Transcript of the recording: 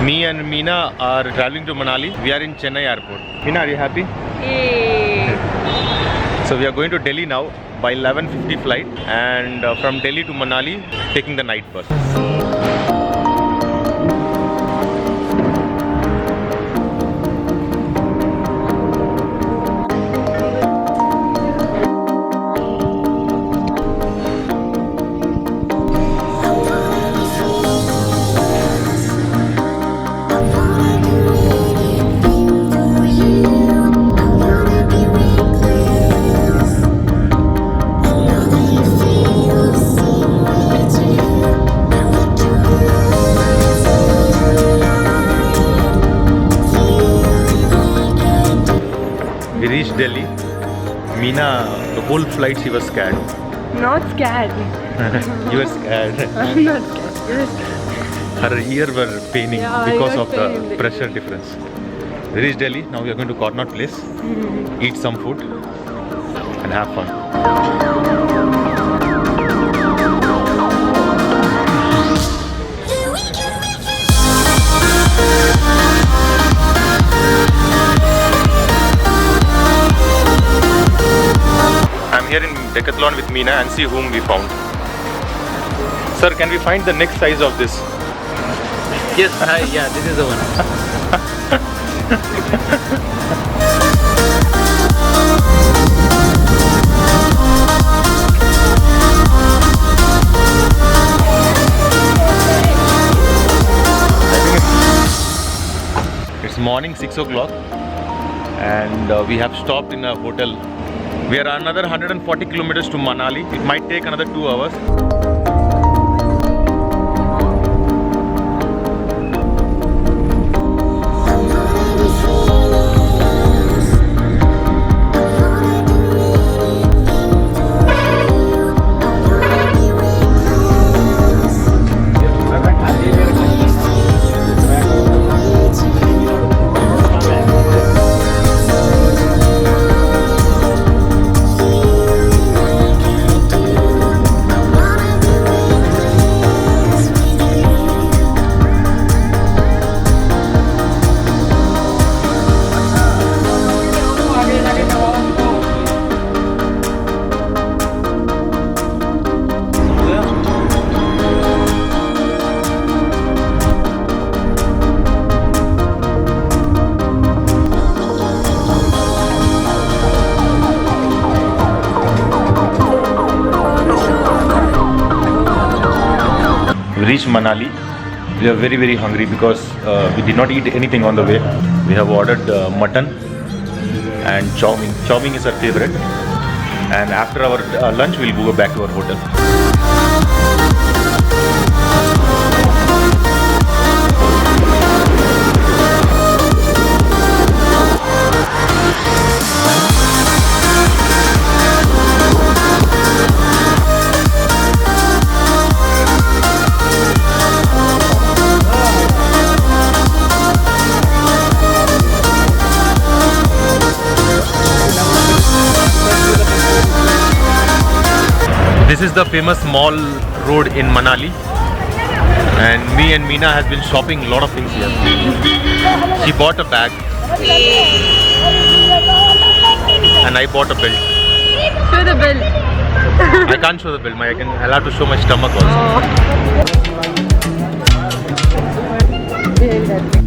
Me and Meena are traveling to Manali. We are in Chennai airport. Meena, are you happy? Yay. So we are going to Delhi now by 11:50 flight, and from Delhi to Manali taking the night bus. We reached Delhi. Meena, the whole flight she was scared. Not scared. You were scared. I'm not scared. You're scared. Her ear were paining Yeah, because I of got the pained. pressure difference. We reached Delhi. Now we are going to Connaught Place, eat some food, and have fun. I'm here in Decathlon with Meena and see whom we found. Sir, can we find the next size of this? Yes, yeah, this is the one. It's morning 6 o'clock and we have stopped in a hotel. We are another 140 kilometers to Manali. It might take another 2 hours. We reached Manali. We are very hungry because we did not eat anything on the way. We have ordered mutton and chow mein. Chow mein is our favorite. And after our lunch, we'll go back to our hotel. This is the famous mall road in Manali, and me and Meena has been shopping a lot of things here. She bought a bag and I bought a belt. Show the bill. I can't show the belt, I'll have to show my stomach also. Oh.